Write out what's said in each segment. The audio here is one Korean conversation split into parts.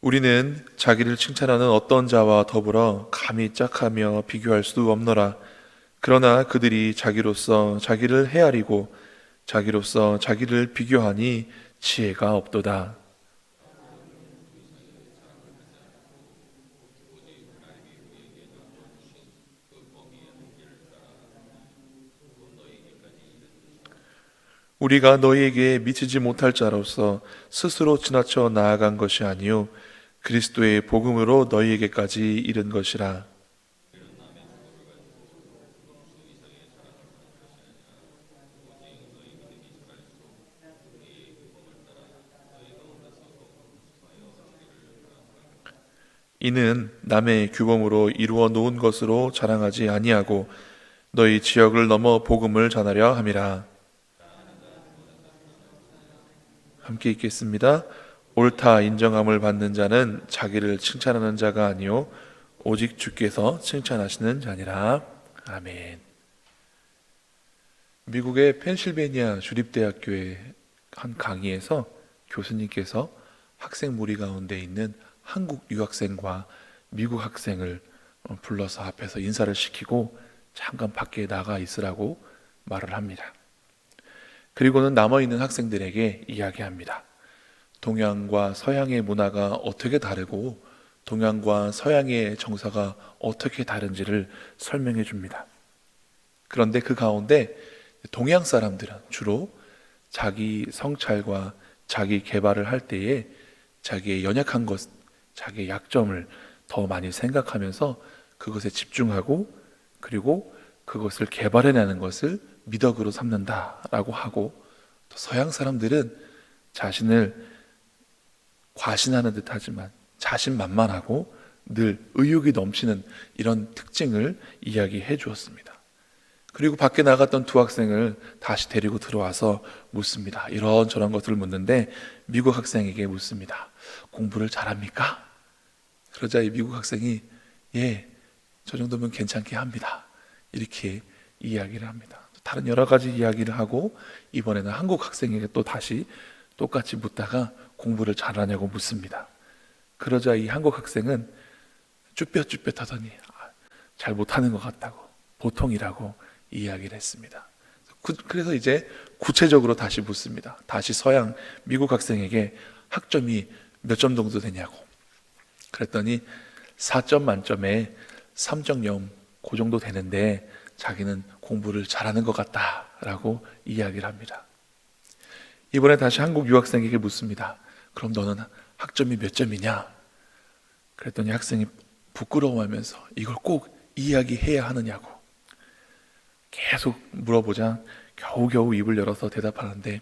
우리는 자기를 칭찬하는 어떤 자와 더불어 감히 짝하며 비교할 수 없노라. 그러나 그들이 자기로서 자기를 헤아리고 자기로서 자기를 비교하니 지혜가 없도다. 우리가 너희에게 미치지 못할 자로서 스스로 지나쳐 나아간 것이 아니요 그리스도의 복음으로 너희에게까지 이른 것이라. 이는 남의 규범으로 이루어 놓은 것으로 자랑하지 아니하고 너희 지역을 넘어 복음을 전하려 함이라. 함께 읽겠습니다. 옳다 인정함을 받는 자는 자기를 칭찬하는 자가 아니요 오직 주께서 칭찬하시는 자니라. 아멘. 미국의 펜실베니아 주립대학교의 한 강의에서 교수님께서 학생 무리 가운데 있는 한국 유학생과 미국 학생을 불러서 앞에서 인사를 시키고 잠깐 밖에 나가 있으라고 말을 합니다. 그리고는 남아있는 학생들에게 이야기합니다. 동양과 서양의 문화가 어떻게 다르고 동양과 서양의 정서가 어떻게 다른지를 설명해 줍니다. 그런데 그 가운데 동양 사람들은 주로 자기 성찰과 자기 개발을 할 때에 자기의 연약한 것, 자기의 약점을 더 많이 생각하면서 그것에 집중하고 그리고 그것을 개발해내는 것을 미덕으로 삼는다라고 하고, 또 서양 사람들은 자신을 과신하는 듯하지만 자신만만하고 늘 의욕이 넘치는 이런 특징을 이야기해 주었습니다. 그리고 밖에 나갔던 두 학생을 다시 데리고 들어와서 묻습니다. 이런저런 것들을 묻는데 미국 학생에게 묻습니다. 공부를 잘합니까? 그러자 이 미국 학생이 예, 저 정도면 괜찮게 합니다. 이렇게 이야기를 합니다. 다른 여러 가지 이야기를 하고 이번에는 한국 학생에게 또 다시 똑같이 묻다가 공부를 잘하냐고 묻습니다. 그러자 이 한국 학생은 쭈뼛쭈뼛하더니 잘 못하는 것 같다고, 보통이라고 이야기를 했습니다. 그래서 이제 구체적으로 다시 묻습니다. 다시 서양 미국 학생에게 학점이 몇 점 정도 되냐고. 그랬더니 4점 만점에 3.0 그 정도 되는데 자기는 공부를 잘하는 것 같다라고 이야기를 합니다. 이번에 다시 한국 유학생에게 묻습니다. 그럼 너는 학점이 몇 점이냐? 그랬더니 학생이 부끄러워하면서 이걸 꼭 이야기해야 하느냐고 계속 물어보자 겨우겨우 입을 열어서 대답하는데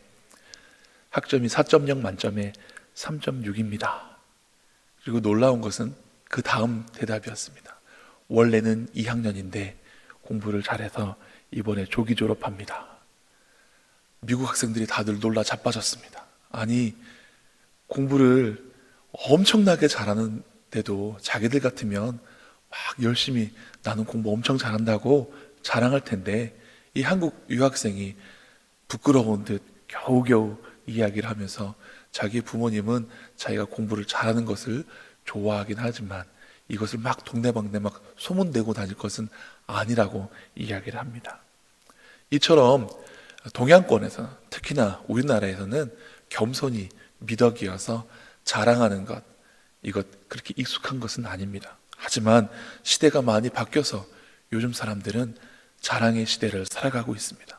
학점이 4.0 만점에 3.6입니다. 그리고 놀라운 것은 그 다음 대답이었습니다. 원래는 2학년인데 공부를 잘해서 이번에 조기 졸업합니다. 미국 학생들이 다들 놀라 자빠졌습니다. 아니, 공부를 엄청나게 잘하는데도 자기들 같으면 막 열심히 나는 공부 엄청 잘한다고 자랑할 텐데 이 한국 유학생이 부끄러운 듯 겨우겨우 이야기를 하면서 자기 부모님은 자기가 공부를 잘하는 것을 좋아하긴 하지만 이것을 막 동네방네 막 소문내고 다닐 것은 아니라고 이야기를 합니다. 이처럼 동양권에서 특히나 우리나라에서는 겸손이 미덕이어서 자랑하는 것, 이것 그렇게 익숙한 것은 아닙니다. 하지만 시대가 많이 바뀌어서 요즘 사람들은 자랑의 시대를 살아가고 있습니다.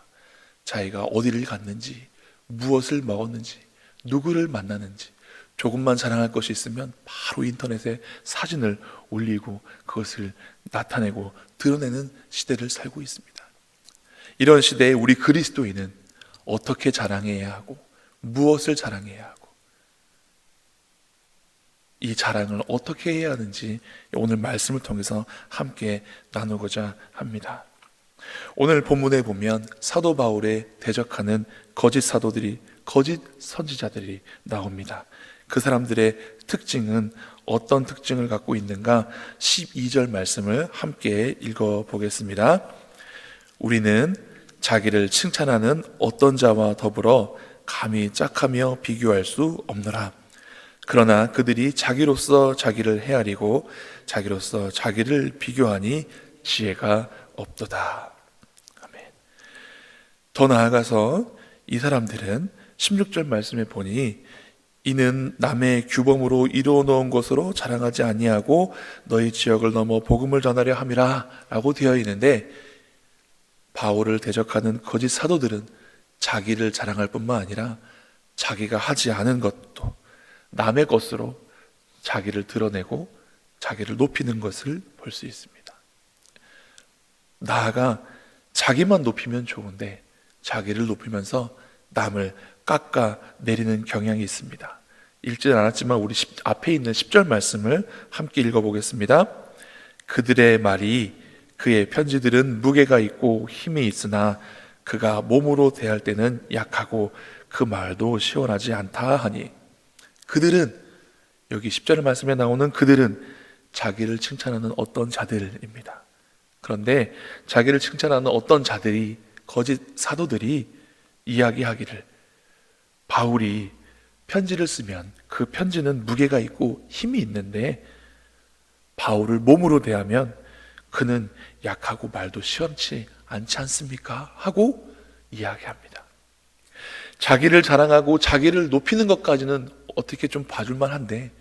자기가 어디를 갔는지, 무엇을 먹었는지, 누구를 만나는지 조금만 자랑할 것이 있으면 바로 인터넷에 사진을 올리고 그것을 나타내고 드러내는 시대를 살고 있습니다. 이런 시대에 우리 그리스도인은 어떻게 자랑해야 하고 무엇을 자랑해야 하고 이 자랑을 어떻게 해야 하는지 오늘 말씀을 통해서 함께 나누고자 합니다. 오늘 본문에 보면 사도 바울에 대적하는 거짓 사도들이, 거짓 선지자들이 나옵니다. 그 사람들의 특징은 어떤 특징을 갖고 있는가? 12절 말씀을 함께 읽어보겠습니다. 우리는 자기를 칭찬하는 어떤 자와 더불어 감히 짝하며 비교할 수 없노라. 그러나 그들이 자기로서 자기를 헤아리고 자기로서 자기를 비교하니 지혜가 없도다. 아멘. 더 나아가서 이 사람들은 16절 말씀에 보니 이는 남의 규범으로 이루어 놓은 것으로 자랑하지 아니하고 너희 지역을 넘어 복음을 전하려 함이라 라고 되어 있는데, 바울을 대적하는 거짓 사도들은 자기를 자랑할 뿐만 아니라 자기가 하지 않은 것도 남의 것으로 자기를 드러내고 자기를 높이는 것을 볼 수 있습니다. 나아가 자기만 높이면 좋은데 자기를 높이면서 남을 깎아 내리는 경향이 있습니다. 읽지는 않았지만 우리 앞에 있는 10절 말씀을 함께 읽어보겠습니다. 그들의 말이 그의 편지들은 무게가 있고 힘이 있으나 그가 몸으로 대할 때는 약하고 그 말도 시원하지 않다 하니, 그들은, 여기 10절 말씀에 나오는 그들은 자기를 칭찬하는 어떤 자들입니다. 그런데 자기를 칭찬하는 어떤 자들이, 거짓 사도들이 이야기하기를 바울이 편지를 쓰면 그 편지는 무게가 있고 힘이 있는데 바울을 몸으로 대하면 그는 약하고 말도 시원치 않지 않습니까? 하고 이야기합니다. 자기를 자랑하고 자기를 높이는 것까지는 어떻게 좀 봐줄만 한데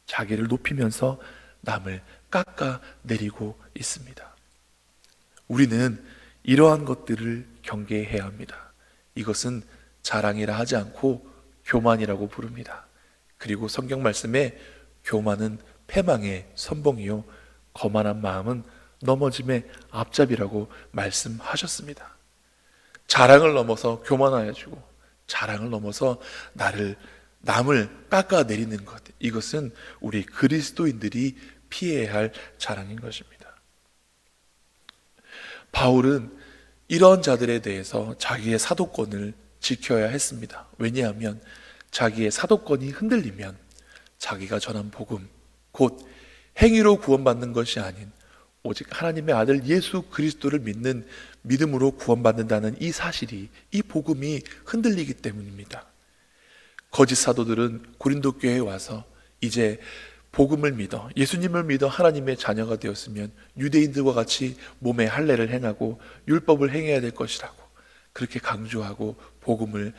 자기를 높이면서 남을 깎아 내리고 있습니다. 우리는 이러한 것들을 경계해야 합니다. 이것은 자랑이라 하지 않고 교만이라고 부릅니다. 그리고 성경 말씀에 교만은 패망의 선봉이요 거만한 마음은 넘어짐의 앞잡이라고 말씀하셨습니다. 자랑을 넘어서 교만하여지고 자랑을 넘어서 남을 깎아내리는 것, 이것은 우리 그리스도인들이 피해야 할 자랑인 것입니다. 바울은 이런 자들에 대해서 자기의 사도권을 지켜야 했습니다. 왜냐하면 자기의 사도권이 흔들리면 자기가 전한 복음, 곧 행위로 구원받는 것이 아닌 오직 하나님의 아들 예수 그리스도를 믿는 믿음으로 구원받는다는 이 사실이, 이 복음이 흔들리기 때문입니다. 거짓 사도들은 고린도 교회에 와서 이제 복음을 믿어, 예수님을 믿어 하나님의 자녀가 되었으면 유대인들과 같이 몸에 할례를 행하고 율법을 행해야 될 것이라고 그렇게 강조하고 복음을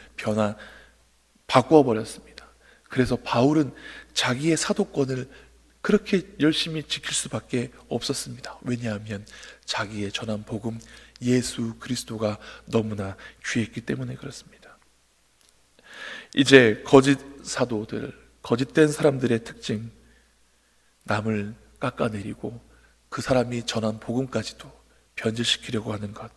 바꾸어 버렸습니다. 그래서 바울은 자기의 사도권을 그렇게 열심히 지킬 수밖에 없었습니다. 왜냐하면 자기의 전한 복음 예수 그리스도가 너무나 귀했기 때문에 그렇습니다. 이제 거짓 사도들, 거짓된 사람들의 특징, 남을 깎아내리고 그 사람이 전한 복음까지도 변질시키려고 하는 것,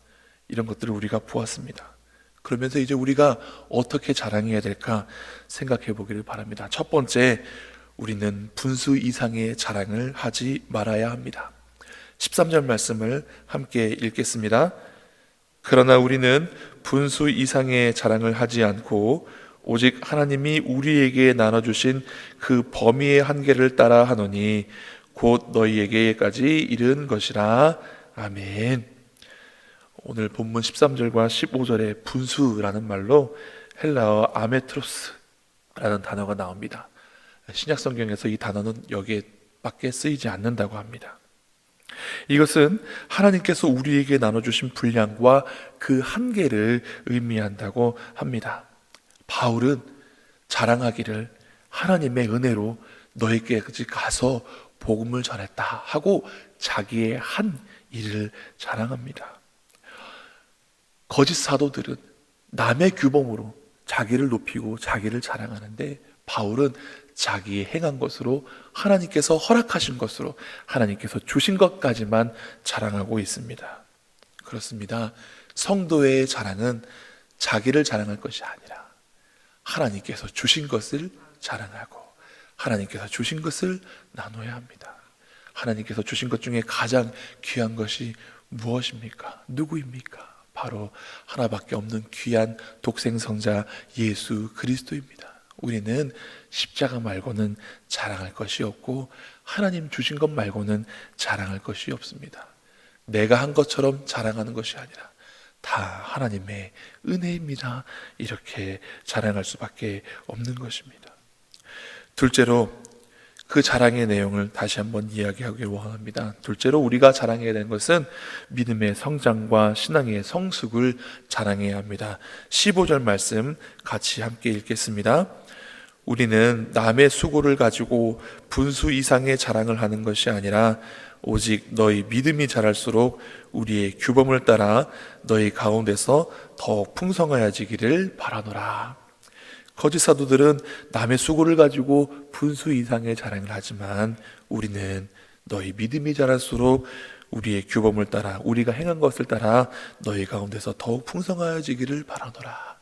이런 것들을 우리가 보았습니다. 그러면서 이제 우리가 어떻게 자랑해야 될까 생각해 보기를 바랍니다. 첫 번째, 우리는 분수 이상의 자랑을 하지 말아야 합니다. 13절 말씀을 함께 읽겠습니다. 그러나 우리는 분수 이상의 자랑을 하지 않고 오직 하나님이 우리에게 나눠주신 그 범위의 한계를 따라 하노니 곧 너희에게까지 이른 것이라. 아멘. 오늘 본문 13절과 15절에 분수라는 말로 헬라어 아메트로스라는 단어가 나옵니다. 신약 성경에서 이 단어는 여기에 밖에 쓰이지 않는다고 합니다. 이것은 하나님께서 우리에게 나눠주신 분량과 그 한계를 의미한다고 합니다. 바울은 자랑하기를 하나님의 은혜로 너희에게까지 가서 복음을 전했다 하고 자기의 한 일을 자랑합니다. 거짓 사도들은 남의 규범으로 자기를 높이고 자기를 자랑하는데 바울은 자기의 행한 것으로, 하나님께서 허락하신 것으로, 하나님께서 주신 것까지만 자랑하고 있습니다. 그렇습니다. 성도의 자랑은 자기를 자랑할 것이 아니라 하나님께서 주신 것을 자랑하고 하나님께서 주신 것을 나눠야 합니다. 하나님께서 주신 것 중에 가장 귀한 것이 무엇입니까? 누구입니까? 바로 하나밖에 없는 귀한 독생성자 예수 그리스도입니다. 우리는 십자가 말고는 자랑할 것이 없고 하나님 주신 것 말고는 자랑할 것이 없습니다. 내가 한 것처럼 자랑하는 것이 아니라 다 하나님의 은혜입니다. 이렇게 자랑할 수밖에 없는 것입니다. 둘째로 그 자랑의 내용을 다시 한번 이야기하길 원합니다. 둘째로 우리가 자랑해야 되는 것은 믿음의 성장과 신앙의 성숙을 자랑해야 합니다. 15절 말씀 같이 함께 읽겠습니다. 우리는 남의 수고를 가지고 분수 이상의 자랑을 하는 것이 아니라 오직 너희 믿음이 자랄수록 우리의 규범을 따라 너희 가운데서 더욱 풍성하여지기를 바라노라. 거짓 사도들은 남의 수고를 가지고 분수 이상의 자랑을 하지만 우리는 너희 믿음이 자랄수록 우리의 규범을 따라, 우리가 행한 것을 따라 너희 가운데서 더욱 풍성하여지기를 바라노라.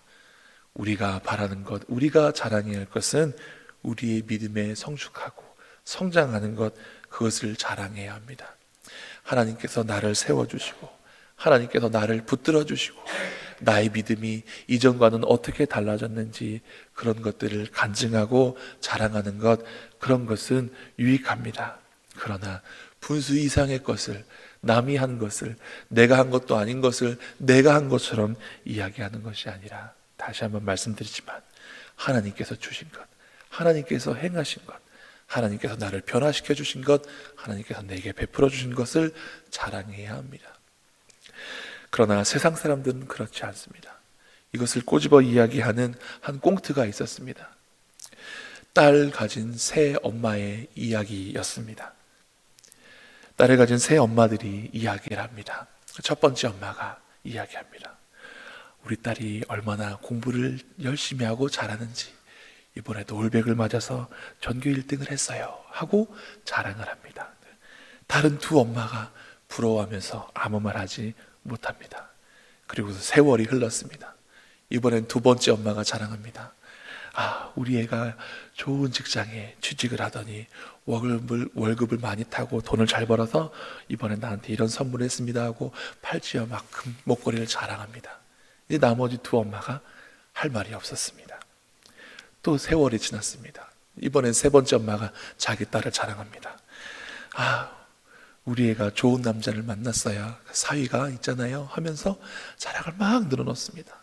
우리가 바라는 것, 우리가 자랑해야 할 것은 우리의 믿음에 성숙하고 성장하는 것, 그것을 자랑해야 합니다. 하나님께서 나를 세워주시고 하나님께서 나를 붙들어 주시고 나의 믿음이 이전과는 어떻게 달라졌는지 그런 것들을 간증하고 자랑하는 것, 그런 것은 유익합니다. 그러나 분수 이상의 것을, 남이 한 것을, 내가 한 것도 아닌 것을 내가 한 것처럼 이야기하는 것이 아니라, 다시 한번 말씀드리지만 하나님께서 주신 것, 하나님께서 행하신 것, 하나님께서 나를 변화시켜 주신 것, 하나님께서 내게 베풀어 주신 것을 자랑해야 합니다. 그러나 세상 사람들은 그렇지 않습니다. 이것을 꼬집어 이야기하는 한 꽁트가 있었습니다. 딸 가진 새 엄마의 이야기였습니다. 딸을 가진 새 엄마들이 이야기를 합니다. 첫 번째 엄마가 이야기합니다. 우리 딸이 얼마나 공부를 열심히 하고 잘하는지, 이번에도 올백을 맞아서 전교 1등을 했어요 하고 자랑을 합니다. 다른 두 엄마가 부러워하면서 아무 말 하지 못합니다. 그리고 세월이 흘렀습니다. 이번엔 두 번째 엄마가 자랑합니다. 우리 애가 좋은 직장에 취직을 하더니 월급을 많이 타고 돈을 잘 벌어서 이번에 나한테 이런 선물을 했습니다 하고 팔찌여만큼 목걸이를 자랑합니다. 이제 나머지 두 엄마가 할 말이 없었습니다. 또 세월이 지났습니다. 이번엔 세 번째 엄마가 자기 딸을 자랑합니다. 우리 애가 좋은 남자를 만났어요, 사위가 있잖아요 하면서 자랑을 막 늘어놓습니다.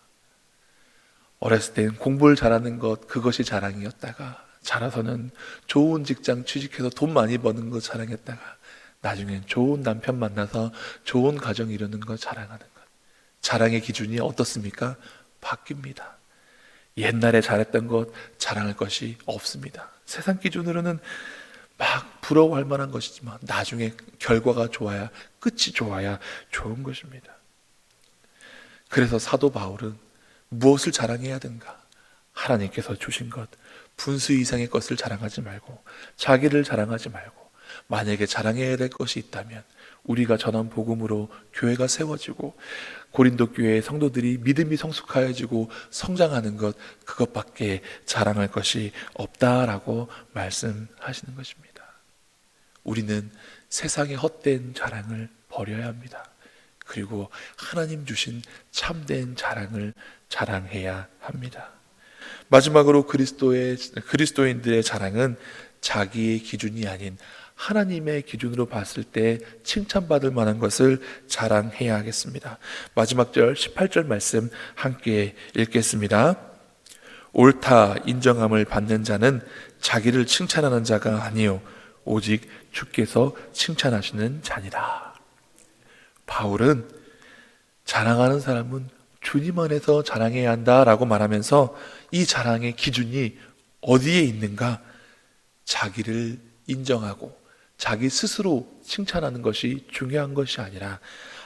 어렸을 땐 공부를 잘하는 것, 그것이 자랑이었다가 자라서는 좋은 직장 취직해서 돈 많이 버는 것 자랑했다가 나중엔 좋은 남편 만나서 좋은 가정 이루는 것 자랑하는 것. 자랑의 기준이 어떻습니까? 바뀝니다. 옛날에 잘했던 것 자랑할 것이 없습니다. 세상 기준으로는 막 부러워할 만한 것이지만 나중에 결과가 좋아야, 끝이 좋아야 좋은 것입니다. 그래서 사도 바울은 무엇을 자랑해야 하든가 하나님께서 주신 것, 분수 이상의 것을 자랑하지 말고 자기를 자랑하지 말고, 만약에 자랑해야 될 것이 있다면 우리가 전한 복음으로 교회가 세워지고 고린도 교회의 성도들이 믿음이 성숙하여지고 성장하는 것, 그것밖에 자랑할 것이 없다라고 말씀하시는 것입니다. 우리는 세상의 헛된 자랑을 버려야 합니다. 그리고 하나님 주신 참된 자랑을 자랑해야 합니다. 마지막으로 그리스도인들의 자랑은 자기의 기준이 아닌 하나님의 기준으로 봤을 때 칭찬받을 만한 것을 자랑해야 하겠습니다. 마지막 절 18절 말씀 함께 읽겠습니다. 옳다 인정함을 받는 자는 자기를 칭찬하는 자가 아니요 오직 주께서 칭찬하시는 자니라. 바울은 자랑하는 사람은 주님 안에서 자랑해야 한다라고 말하면서 이 자랑의 기준이 어디에 있는가? 자기를 인정하고 자기 스스로 칭찬하는 것이 중요한 것이 아니라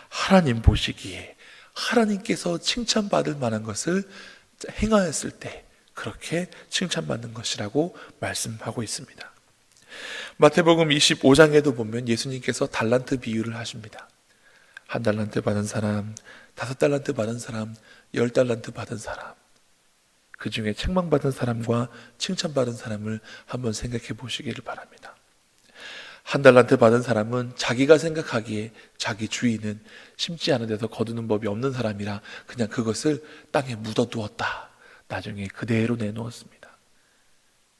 하나님 보시기에 하나님께서 칭찬받을 만한 것을 행하였을 때 그렇게 칭찬받는 것이라고 말씀하고 있습니다. 마태복음 25장에도 보면 예수님께서 달란트 비유를 하십니다. 1달란트 받은 사람, 5달란트 받은 사람, 10달란트 받은 사람, 그 중에 책망받은 사람과 칭찬받은 사람을 한번 생각해 보시기를 바랍니다. 1달란트 받은 사람은 자기가 생각하기에 자기 주인은 심지 않은 데서 거두는 법이 없는 사람이라 그냥 그것을 땅에 묻어두었다. 나중에 그대로 내놓았습니다.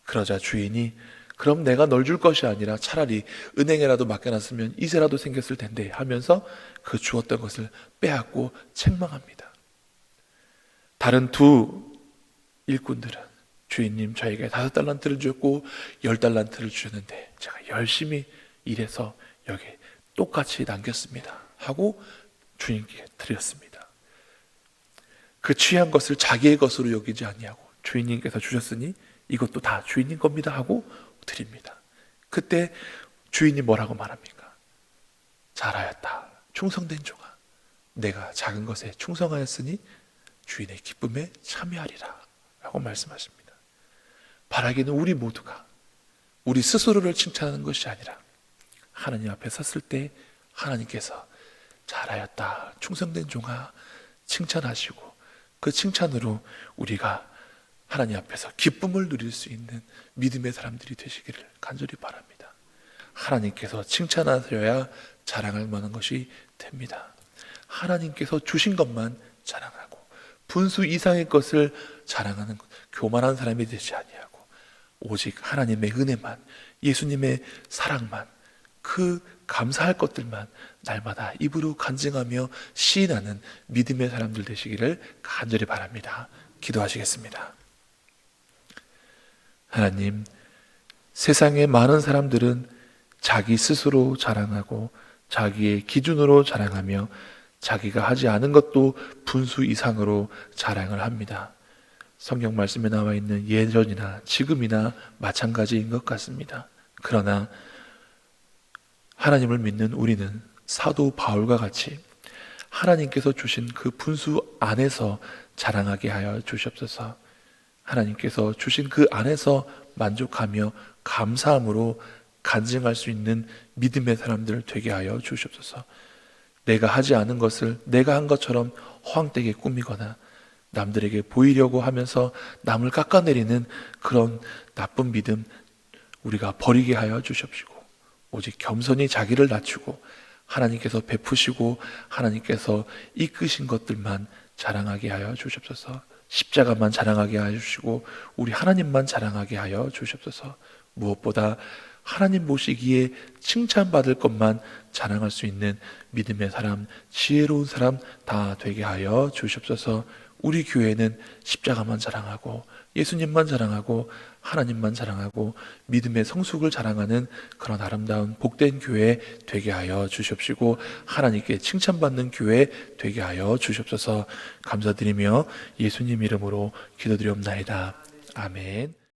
그러자 주인이 그럼 내가 널 줄 것이 아니라 차라리 은행에라도 맡겨놨으면 이세라도 생겼을 텐데 하면서 그 주었던 것을 빼앗고 책망합니다. 다른 두 일꾼들은 주인님, 저에게 5달란트를 주셨고 10달란트를 주셨는데 제가 열심히 일해서 여기 똑같이 남겼습니다 하고 주인께 드렸습니다. 그 취한 것을 자기의 것으로 여기지 아니하고 주인님께서 주셨으니 이것도 다 주인님 겁니다 하고 드립니다. 그때 주인이 뭐라고 말합니까? 잘하였다, 충성된 종아, 내가 작은 것에 충성하였으니 주인의 기쁨에 참여하리라 라고 말씀하십니다. 바라기는 우리 모두가 우리 스스로를 칭찬하는 것이 아니라 하나님 앞에 섰을 때 하나님께서 잘하였다, 충성된 종아 칭찬하시고 그 칭찬으로 우리가 하나님 앞에서 기쁨을 누릴 수 있는 믿음의 사람들이 되시기를 간절히 바랍니다. 하나님께서 칭찬하셔야 자랑할 만한 것이 됩니다. 하나님께서 주신 것만 자랑하고 분수 이상의 것을 자랑하는 교만한 사람이 되지 아니하고 오직 하나님의 은혜만, 예수님의 사랑만, 그 감사할 것들만 날마다 입으로 간증하며 시인하는 믿음의 사람들 되시기를 간절히 바랍니다. 기도하시겠습니다. 하나님, 세상의 많은 사람들은 자기 스스로 자랑하고 자기의 기준으로 자랑하며 자기가 하지 않은 것도 분수 이상으로 자랑을 합니다. 성경 말씀에 나와 있는 예전이나 지금이나 마찬가지인 것 같습니다. 그러나 하나님을 믿는 우리는 사도 바울과 같이 하나님께서 주신 그 분수 안에서 자랑하게 하여 주시옵소서. 하나님께서 주신 그 안에서 만족하며 감사함으로 간증할 수 있는 믿음의 사람들 되게 하여 주시옵소서. 내가 하지 않은 것을 내가 한 것처럼 허황되게 꾸미거나 남들에게 보이려고 하면서 남을 깎아내리는 그런 나쁜 믿음 우리가 버리게 하여 주십시고 오직 겸손히 자기를 낮추고 하나님께서 베푸시고 하나님께서 이끄신 것들만 자랑하게 하여 주십소서. 십자가만 자랑하게 하여 주시고 우리 하나님만 자랑하게 하여 주십소서. 무엇보다 하나님 보시기에 칭찬받을 것만 자랑할 수 있는 믿음의 사람, 지혜로운 사람 다 되게 하여 주십소서. 우리 교회는 십자가만 자랑하고 예수님만 자랑하고 하나님만 자랑하고 믿음의 성숙을 자랑하는 그런 아름다운 복된 교회 되게 하여 주십시고 하나님께 칭찬받는 교회 되게 하여 주십소서. 감사드리며 예수님 이름으로 기도드리옵나이다. 아멘.